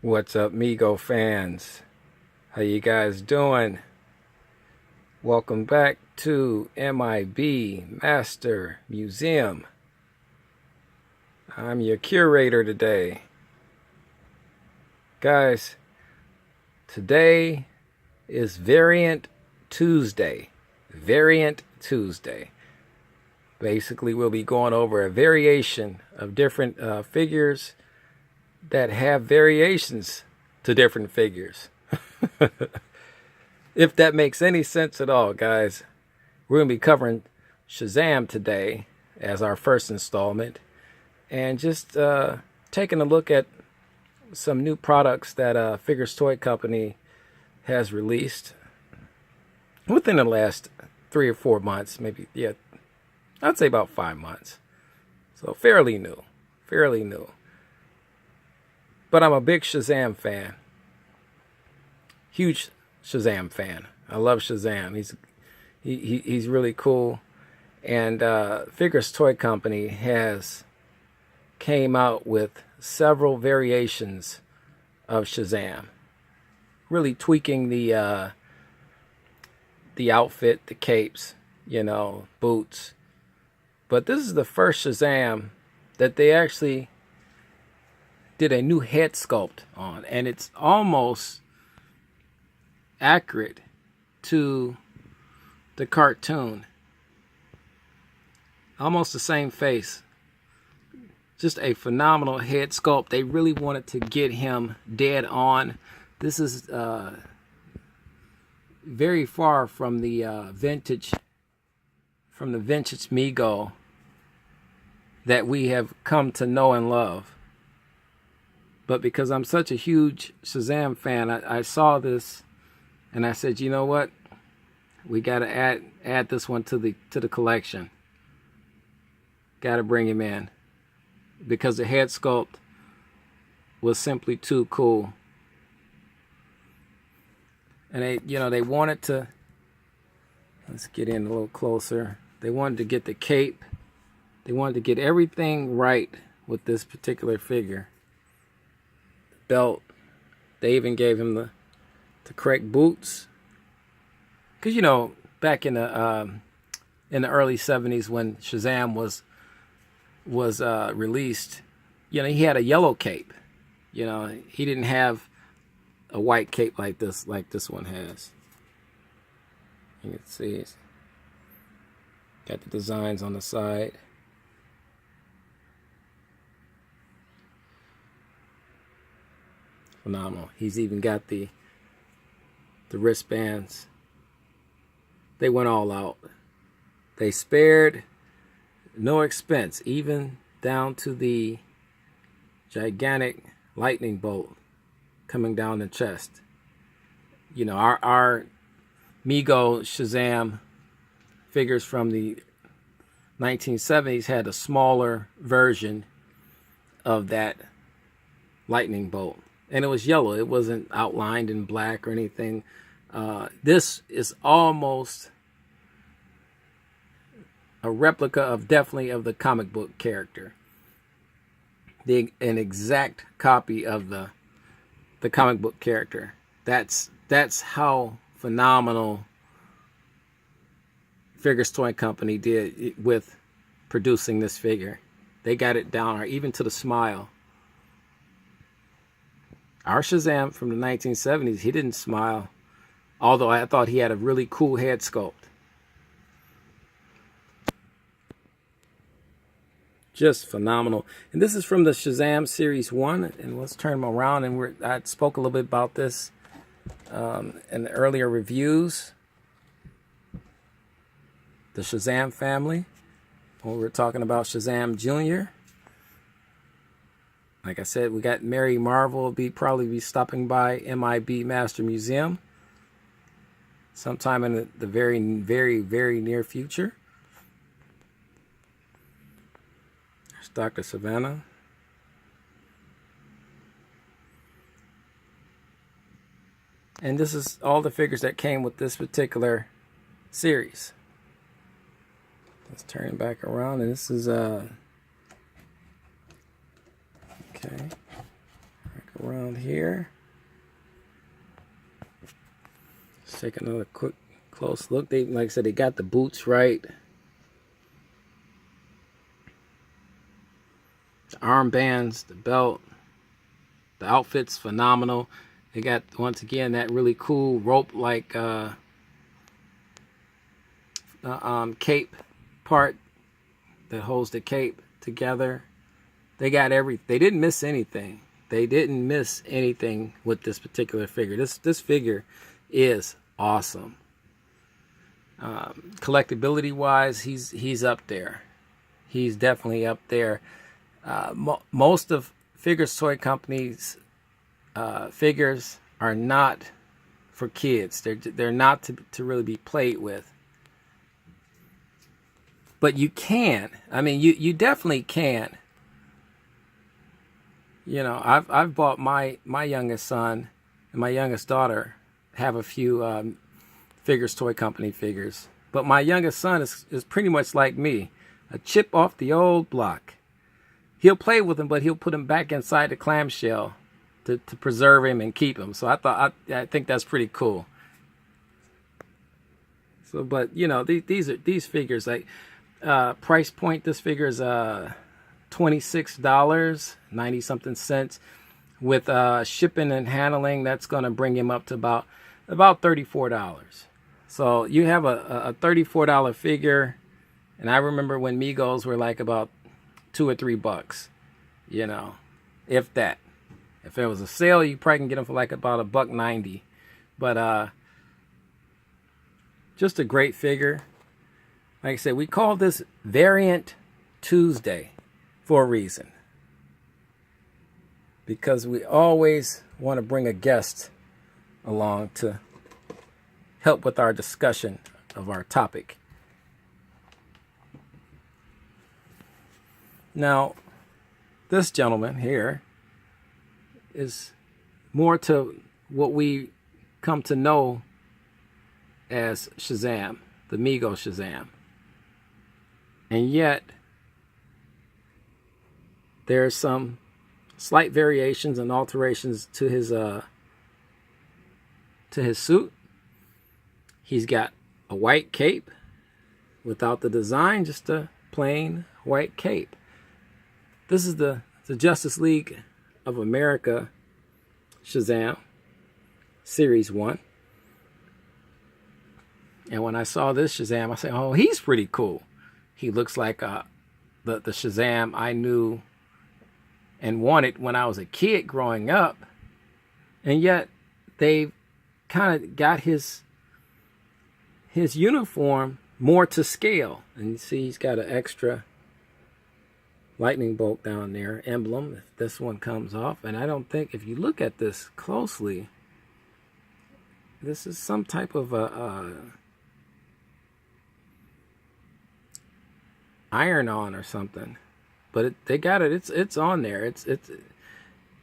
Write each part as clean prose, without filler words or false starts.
What's up, MEGO fans? How you guys doing? Welcome back to M.I.B. Master Museum. I'm your curator today. Guys, today is Variant Tuesday. Variant Tuesday. Basically, we'll be going over a variation of different figures that have variations to different figures. If that makes any sense at all, guys. We're going to be covering Shazam today as our first installment, and just taking a look at some new products that Figures Toy Company has released within the last 3 or 4 months, maybe, yeah, I'd say about 5 months. So fairly new, fairly new. But I'm a big Shazam fan. Huge Shazam fan. I love Shazam. He's really cool. And Figures Toy Company has came out with several variations of Shazam, really tweaking the outfit, the capes, boots. But this is the first Shazam that they actually did a new head sculpt on, and it's almost accurate to the cartoon. Almost the same face. Just a phenomenal head sculpt. They really wanted to get him dead on. This is very far from the vintage MEGO that we have come to know and love. But because I'm such a huge Shazam fan, I saw this and I said, you know what? We got to add this one to the collection. Got to bring him in because the head sculpt was simply too cool. And they wanted to, let's get in a little closer. They wanted to get the cape. They wanted to get everything right with this particular figure. Belt. They even gave him the correct boots. Because back in the early 70s when Shazam was released, he had a yellow cape. He didn't have a white cape like this one has. You can see it's got the designs on the side. Phenomenal. He's even got the wristbands. They went all out. They spared no expense, even down to the gigantic lightning bolt coming down the chest. Our MEGO Shazam figures from the 1970s had a smaller version of that lightning bolt. And it was yellow. It wasn't outlined in black or anything. This is almost a replica of the comic book character. An exact copy of the comic book character. That's how phenomenal Figures Toy Company did with producing this figure. They got it down, or even to the smile. Our Shazam from the 1970s, he didn't smile. Although I thought he had a really cool head sculpt. Just phenomenal. And this is from the Shazam Series 1. And let's turn them around. And I spoke a little bit about this in the earlier reviews. The Shazam family. When we were talking about Shazam Jr. Like I said, we got Mary Marvel will probably be stopping by M.I.B. Master Museum sometime in the very, very, very near future. There's Dr. Savannah. And this is all the figures that came with this particular series. Let's turn it back around, and this is okay. around here. Let's take another quick close look. They, like I said, they got the boots right. The armbands, the belt, the outfit's phenomenal. They got, once again, that really cool rope-like cape part that holds the cape together. They got everything. They didn't miss anything. They didn't miss anything with this particular figure. This figure is awesome. Collectability wise, he's up there. He's definitely up there. Most of Figures Toy Company's figures are not for kids. They're not to really be played with. But you can. I mean, you definitely can. You know, I've bought my youngest son and my youngest daughter have a few Figures Toy Company figures. But my youngest son is pretty much like me, a chip off the old block. He'll play with him, but he'll put him back inside the clamshell to preserve him and keep him. So I think that's pretty cool. So, but you know, these figures, like price point, this figure is $26, 90 something cents. With shipping and handling, that's going to bring him up to about $34. So you have a $34 figure, and I remember when MEGOs were like about $2 or $3, you know, if that. If it was a sale, you probably can get them for like about $1.90. But just a great figure. Like I said, we call this Variant Tuesday for a reason. Because we always want to bring a guest along to help with our discussion of our topic. Now, this gentleman here is more to what we come to know as Shazam, the MEGO Shazam. And yet, there's some slight variations and alterations to his suit. He's got a white cape without the design, just a plain white cape. This is the Justice League of America Shazam Series 1. And when I saw this Shazam, I said, oh, he's pretty cool. He looks like the Shazam I knew and wanted when I was a kid growing up. And yet they've kind of got his uniform more to scale. And you see he's got an extra lightning bolt down there, emblem, if this one comes off. And I don't think, if you look at this closely, this is some type of iron-on or something. But they got it. It's on there. It's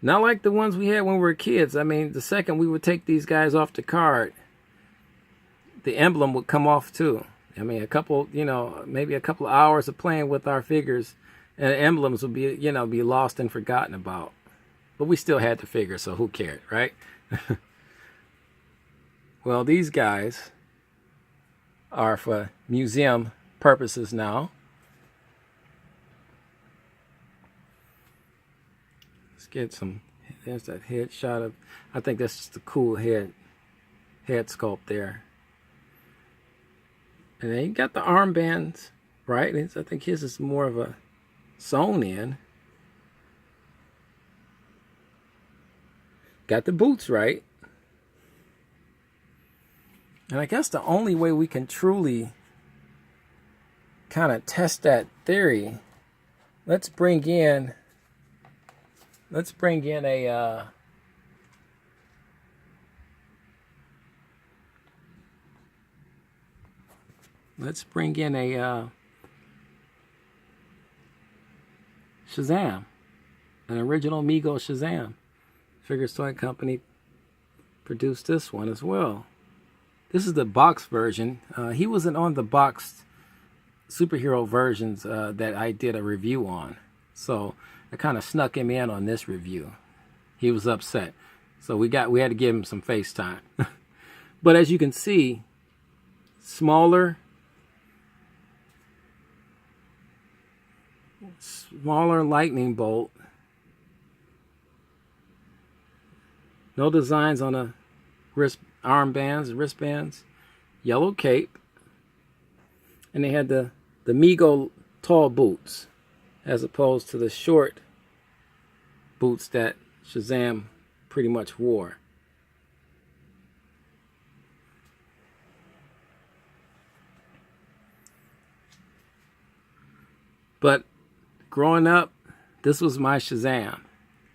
not like the ones we had when we were kids. I mean, the second we would take these guys off the card, the emblem would come off too. I mean, maybe a couple of hours of playing with our figures, and emblems would be, be lost and forgotten about. But we still had the figure, so who cared, right? Well, these guys are for museum purposes now. Let's get some. There's that head shot of. I think that's just a cool head sculpt there. And then you got the armbands, right? I think his is more of a sewn in. Got the boots right. And I guess the only way we can truly kind of test that theory, let's bring in a Shazam, an original MEGO Shazam. Figures Toy Company produced this one as well. This is the box version. He wasn't on the boxed superhero versions that I did a review on. So I kind of snuck him in on this review. He was upset. So we had to give him some FaceTime. But as you can see, smaller lightning bolt. No designs on the wristbands. Yellow cape. And they had the MEGO tall boots, as opposed to the short boots that Shazam pretty much wore. But growing up, this was my Shazam.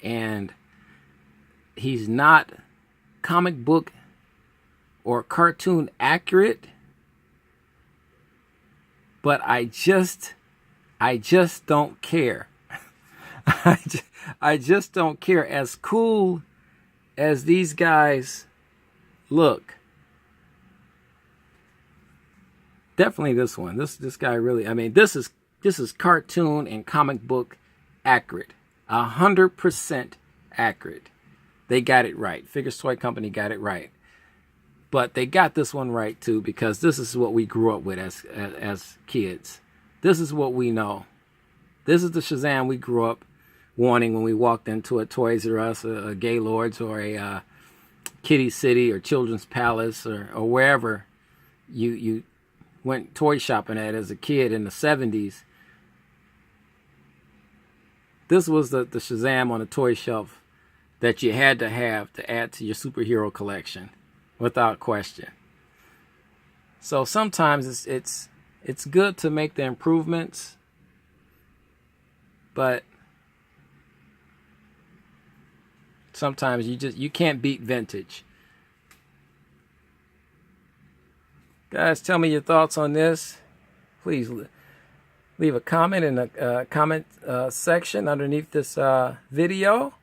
And he's not comic book or cartoon accurate, but I just don't care. I just don't care. As cool as these guys look, definitely this one. This guy really. I mean, this is cartoon and comic book accurate, 100% accurate. They got it right. Figures Toy Company got it right. But they got this one right too, because this is what we grew up with as kids. This is what we know. This is the Shazam we grew up wanting when we walked into a Toys R Us, a Gaylord's, or a Kitty City or Children's Palace, or wherever you went toy shopping at as a kid in the 70s. This was the Shazam on the toy shelf that you had to have to add to your superhero collection, without question. So sometimes it's good to make the improvements, but sometimes you can't beat vintage. Guys, tell me your thoughts on this. Please leave a comment in the comment section underneath this video.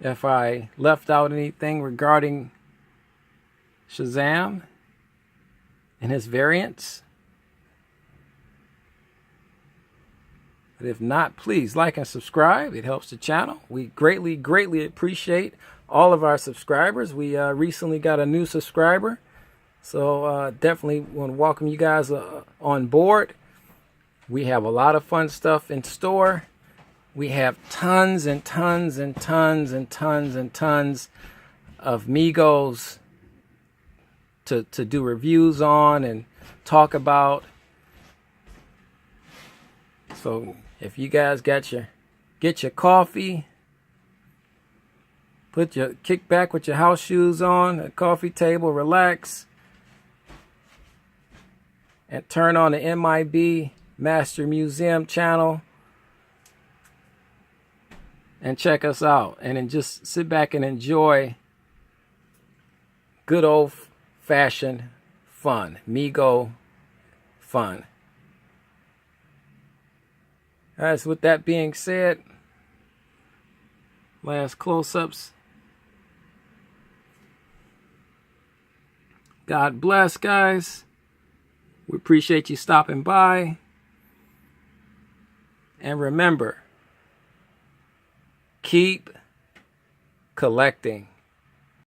If I left out anything regarding Shazam and his variants. But if not, please like and subscribe. It helps the channel. We greatly appreciate all of our subscribers. We recently got a new subscriber. So definitely want to welcome you guys on board. We have a lot of fun stuff in store. We have tons and tons and tons and tons and tons of MEGOs to do reviews on and talk about. So if you guys get your coffee, kick back with your house shoes on, a coffee table, relax, and turn on the M.I.B. Master Museum channel and check us out, and then just sit back and enjoy good old-fashioned fun, MEGO fun. Guys, with that being said, last close-ups. God bless, guys. We appreciate you stopping by. And remember, keep collecting.